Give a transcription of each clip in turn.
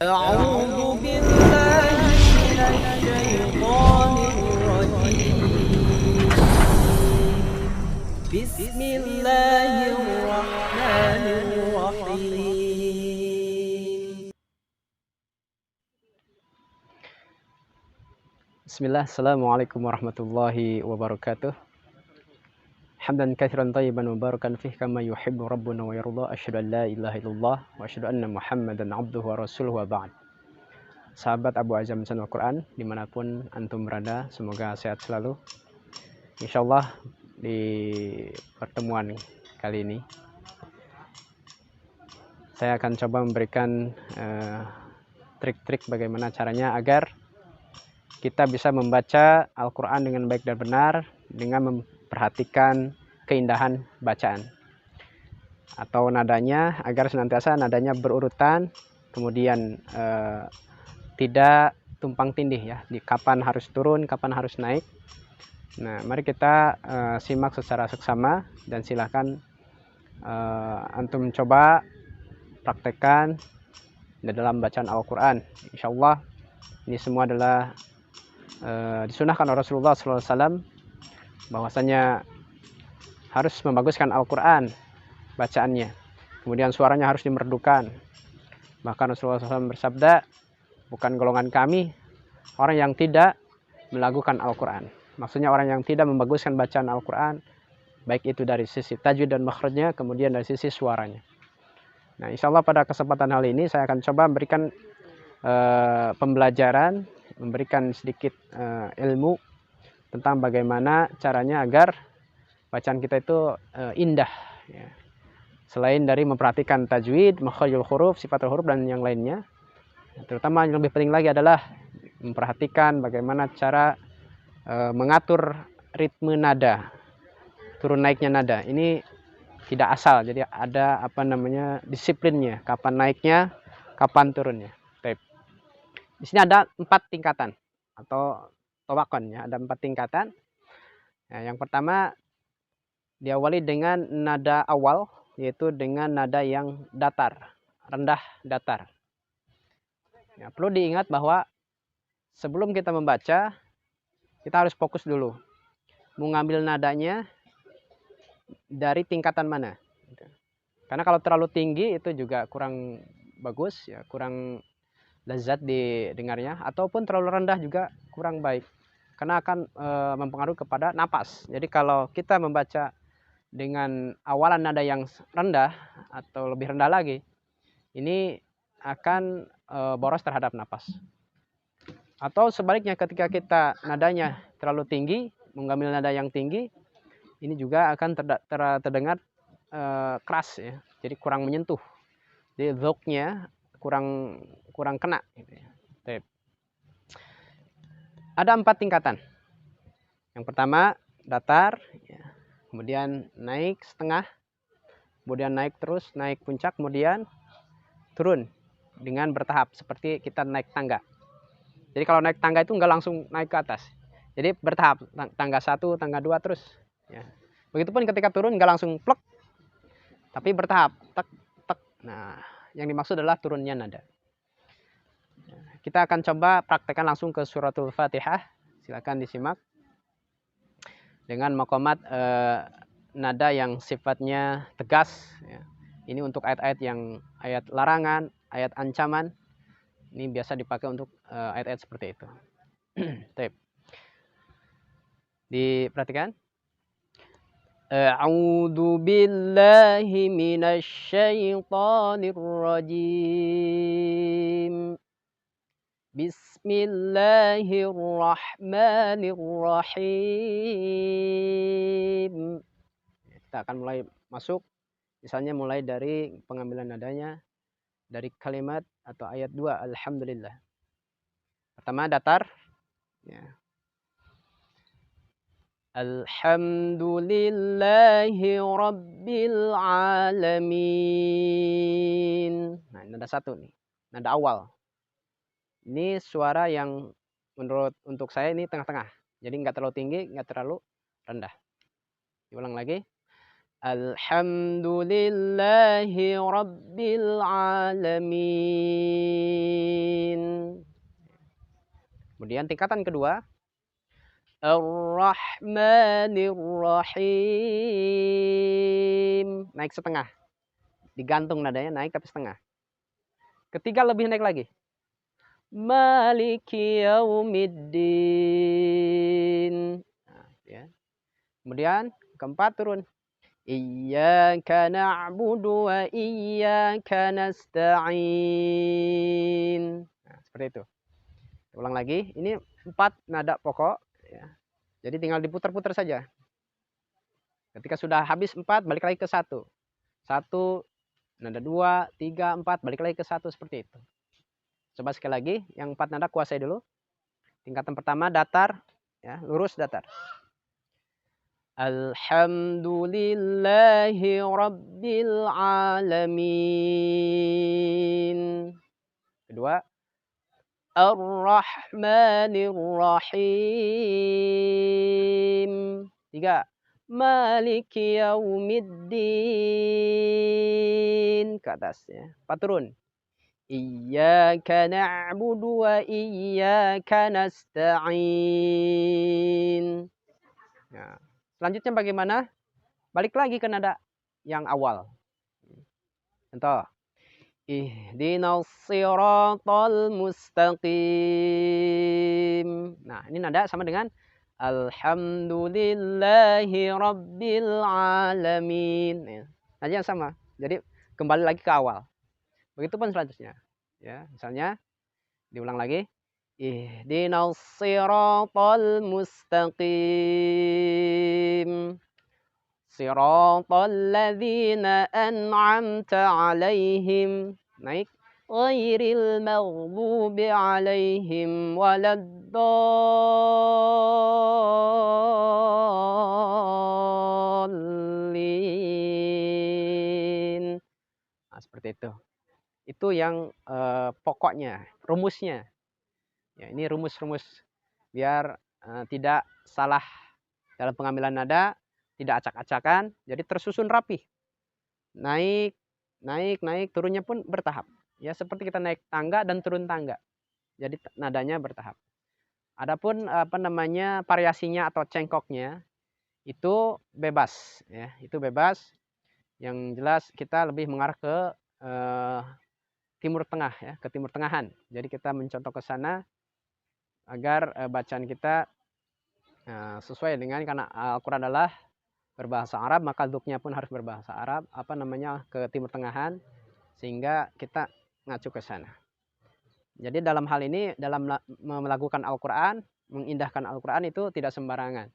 أعوذ بالله من الشيطان الرجيم بسم الله الرحمن الرحيم Bismillah, Assalamualaikum warahmatullahi wabarakatuh. Hamdan katsiran tayyiban mubarakan fih kama yuhibbu rabbuna wa yarda. Asyhadu an la ilaha illallah wa asyhadu anna Muhammadan abduhu wa rasuluhu wa ba'd. Sahabat Abu Azam Sanul Quran dimanapun antum berada, semoga sehat selalu. Insyaallah di pertemuan kali ini saya akan coba memberikan trik-trik bagaimana caranya agar kita bisa membaca Al-Quran dengan baik dan benar dengan memperhatikan keindahan bacaan atau nadanya, agar senantiasa nadanya berurutan, kemudian tidak tumpang tindih ya, di kapan harus turun, kapan harus naik. Nah, mari kita simak secara seksama dan silahkan antum coba praktekkan dalam bacaan Al-Quran. Insya Allah ini semua adalah disunahkan oleh Rasulullah SAW, bahwasanya harus membaguskan Al-Quran bacaannya, kemudian suaranya harus dimerdukan. Bahkan Rasulullah SAW bersabda, bukan golongan kami orang yang tidak melakukan Al-Quran. Maksudnya orang yang tidak membaguskan bacaan Al-Quran, baik itu dari sisi tajwid dan makhrajnya, kemudian dari sisi suaranya. Nah, insya Allah pada kesempatan hal ini saya akan coba memberikan pembelajaran, memberikan sedikit ilmu tentang bagaimana caranya agar bacaan kita itu indah ya. Selain dari memperhatikan tajwid, makhrajul huruf, sifatul huruf dan yang lainnya, terutama yang lebih penting lagi adalah memperhatikan bagaimana cara mengatur ritme nada, turun naiknya nada. Ini tidak asal, jadi ada disiplinnya, kapan naiknya, kapan turunnya. Baik. Di sini ada 4 tingkatan atau tawakon ya, ada 4 tingkatan. Nah, yang pertama diawali dengan nada awal, yaitu dengan nada yang datar, rendah datar. Ya, perlu diingat bahwa sebelum kita membaca, kita harus fokus dulu, mengambil nadanya dari tingkatan mana. Karena kalau terlalu tinggi itu juga kurang bagus ya, kurang lezat didengarnya, ataupun terlalu rendah juga kurang baik, karena akan mempengaruhi kepada napas. Jadi kalau kita membaca dengan awalan nada yang rendah atau lebih rendah lagi, ini akan boros terhadap napas. Atau sebaliknya, ketika kita nadanya terlalu tinggi, mengambil nada yang tinggi, ini juga akan terdengar keras ya, jadi kurang menyentuh, jadi dzoknya kurang kena gitu ya. Ada 4 tingkatan. Yang pertama datar ya, kemudian naik setengah, kemudian naik terus, naik puncak, kemudian turun dengan bertahap seperti kita naik tangga. Jadi kalau naik tangga itu nggak langsung naik ke atas, jadi bertahap, tangga 1, tangga 2 terus ya. Begitupun ketika turun nggak langsung plek, tapi bertahap, tek tek. Nah, yang dimaksud adalah turunnya nada. Kita akan coba praktekkan langsung ke suratul Fatihah. Silakan disimak dengan maqamat nada yang sifatnya tegas ya. Ini untuk ayat-ayat yang ayat larangan, ayat ancaman. Ini biasa dipakai untuk ayat-ayat seperti itu. Diperhatikan. A'udzu billahi minasy syaithanir rajim. Bismillahirrahmanirrahim. Kita akan mulai masuk, misalnya mulai dari pengambilan nadanya dari kalimat atau ayat 2 alhamdulillah. Pertama datar ya. Alhamdulillahi rabbil alamin. Nah, nada 1 nih, nada awal. Ini suara yang untuk saya ini tengah-tengah. Jadi nggak terlalu tinggi, nggak terlalu rendah. Diulang lagi. Alhamdulillahi rabbil alamin. Kemudian tingkatan kedua, Ar-Rahmanir Rahim. Naik setengah. Digantung nadanya, naik tapi setengah. Ketiga lebih naik lagi. Maliki yaumiddin. Nah, ya. Kemudian keempat turun. Iyyaka na'budu wa iyyaka nasta'in. Nah, seperti itu. Ulang lagi. Ini 4 nada pokok. Ya. Jadi tinggal diputar-putar saja. Ketika sudah habis 4, balik lagi ke 1. 1, nada 2, 3, 4, balik lagi ke 1 seperti itu. Coba sekali lagi, yang 4 nada kuasai dulu. Tingkatan pertama datar, ya, lurus datar. Alhamdulillahi Rabbil Alamin. Kedua, Ar-Rahmanir Rahim. 3, Maliki Yaumiddin. Ke atas ya. 4 turun. Iyyaka na'budu wa iyyaka nasta'in. Nah, selanjutnya bagaimana? Balik lagi ke nada yang awal. Contoh. Ihdinas siratal mustaqim. Nah, ini nada sama dengan Alhamdulillahi Rabbil Alamin. Nada yang sama. Jadi kembali lagi ke awal. Begitupun selanjutnya. Ya, misalnya diulang lagi. Ihdinas siratal mustaqim. Siratal ladzina an'amta 'alaihim. Naik. Ghairil maghdubi 'alaihim waladdallin. Nah, seperti itu. Itu yang pokoknya, rumusnya. Ya, ini rumus-rumus biar tidak salah dalam pengambilan nada, tidak acak-acakan, jadi tersusun rapi. Naik, naik, naik, turunnya pun bertahap. Ya, seperti kita naik tangga dan turun tangga. Jadi nadanya bertahap. Adapun variasinya atau cengkoknya itu bebas, ya. Itu bebas. Yang jelas kita lebih mengarah ke timur tengah, ya, ke timur tengahan. Jadi kita mencontoh ke sana agar bacaan kita sesuai dengan, karena Al-Quran adalah berbahasa Arab, maka duknya pun harus berbahasa Arab, ke timur tengahan, sehingga kita ngacu ke sana. Jadi dalam hal ini, dalam melakukan Al-Quran, mengindahkan Al-Quran itu tidak sembarangan.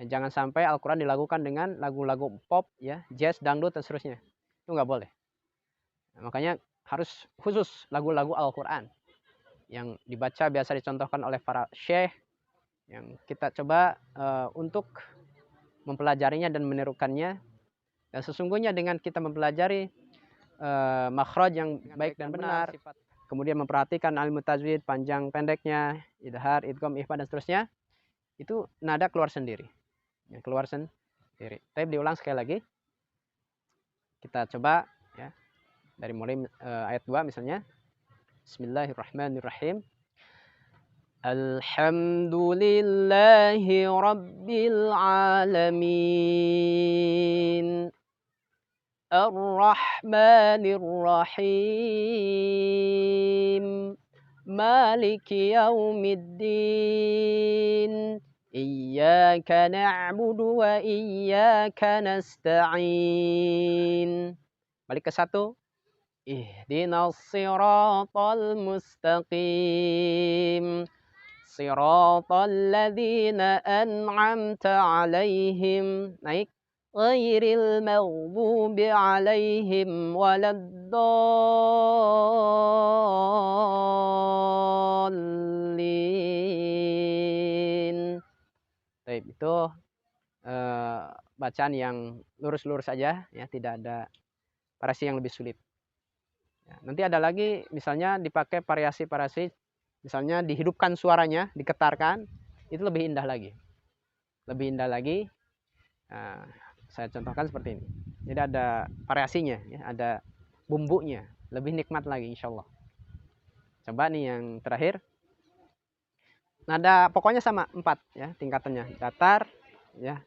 Jangan sampai Al-Quran dilakukan dengan lagu-lagu pop, ya, jazz, dangdut, dan seterusnya. Itu nggak boleh. Makanya harus khusus lagu-lagu Al-Quran yang dibaca, biasa dicontohkan oleh para syekh, yang kita coba untuk mempelajarinya dan menirukannya. Dan sesungguhnya dengan kita mempelajari makhraj yang baik dan benar, kemudian memperhatikan ilmu tajwid, panjang pendeknya, idhar, idgham, ikhfa, dan seterusnya, itu nada keluar sendiri. Ya, keluar sendiri. Tapi diulang sekali lagi. Kita coba, ya, dari mulai ayat 2 misalnya. Bismillahirrahmanirrahim. Alhamdulillahi Rabbil Alamin. Ar-Rahmanir Rahim. Maliki Yaumiddin. Iyyaka na'budu wa iyyaka nasta'in. Balik ke 1. Ihdinas siratal mustaqim. Siratal ladzina an'amta 'alaihim. Naik. Ghairil maghdubi 'alaihim waladdallin. Baik, itu bacaan yang lurus-lurus saja, ya, tidak ada variasi yang lebih sulit. Ya, nanti ada lagi misalnya dipakai variasi-variasi, misalnya dihidupkan suaranya, diketarkan, itu lebih indah lagi. Lebih indah lagi. Nah, saya contohkan seperti ini. Jadi ada variasinya, ya, ada bumbunya, lebih nikmat lagi insya Allah. Coba nih yang terakhir. Nada pokoknya sama 4 ya tingkatannya. Datar ya.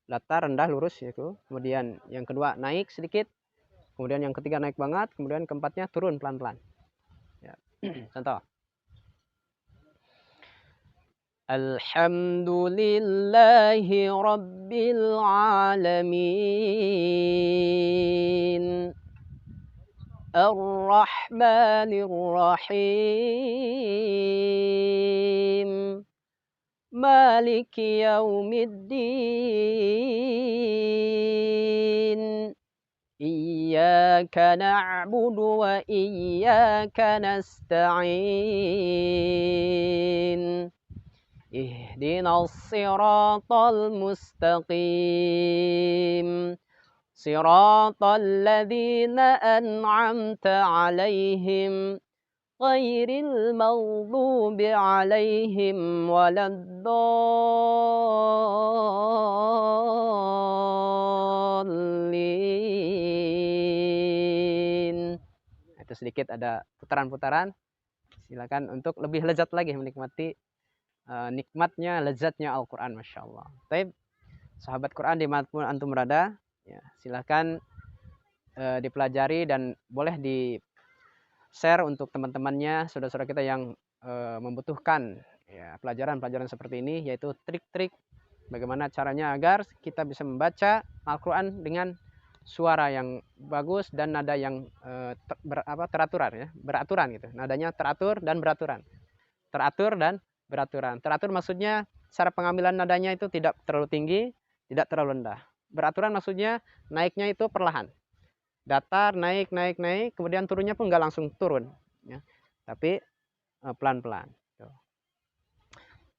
Datar, rendah, lurus itu. Kemudian yang kedua naik sedikit. Kemudian yang ketiga naik banget, kemudian keempatnya turun pelan-pelan. Ya. Contoh. Alhamdulillahi Rabbil Alamin. Ar-Rahmanir Rahim. Maliki Yaumiddin. Iyyaka na'budu wa iyyaka nasta'in. Ihdinas siratal mustaqim. Siratal ladzina an'amta 'alaihim ghairil maghdubi 'alaihim waladdallin. Itu sedikit ada putaran-putaran. Silakan untuk lebih lezat lagi menikmati nikmatnya, lezatnya Al-Quran, Masya Allah. Baik, sahabat Quran dimanapun antum berada, ya, silahkan dipelajari dan boleh di share untuk teman-temannya, saudara-saudara kita yang membutuhkan ya, pelajaran-pelajaran seperti ini, yaitu trik-trik bagaimana caranya agar kita bisa membaca Al-Quran dengan suara yang bagus dan nada yang teraturan ya, beraturan gitu. Nadanya teratur dan beraturan. Teratur dan beraturan. Teratur maksudnya cara pengambilan nadanya itu tidak terlalu tinggi, tidak terlalu rendah. Beraturan maksudnya naiknya itu perlahan. Datar, naik, naik, naik, kemudian turunnya pun nggak langsung turun. Ya. Tapi pelan-pelan.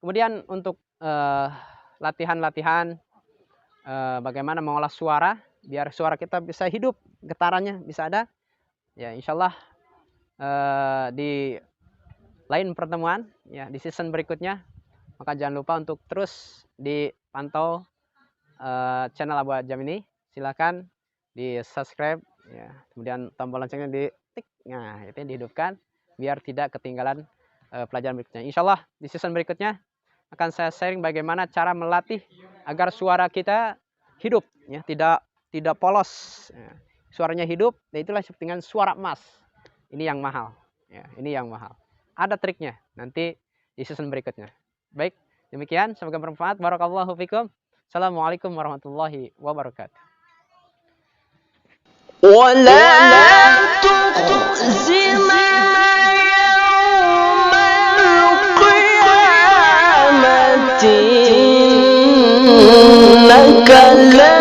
Kemudian untuk latihan-latihan bagaimana mengolah suara, biar suara kita bisa hidup, getarannya bisa ada. Ya, insya Allah di lain pertemuan ya di season berikutnya, maka jangan lupa untuk terus dipantau channel Abu Ajam ini. Silakan di subscribe ya, kemudian tombol loncengnya di tik, nah itu dihidupkan biar tidak ketinggalan pelajaran berikutnya. Insya Allah di season berikutnya akan saya sharing bagaimana cara melatih agar suara kita hidup ya, tidak polos ya. Suaranya hidup, dan itulah dengan suara emas. Ini yang mahal ya, ini yang mahal. Ada triknya nanti di season berikutnya. Baik, demikian semoga bermanfaat. Barakallahu fikum. Assalamualaikum warahmatullahi wabarakatuh. ولا تخزنا يوم القيامة إنك لا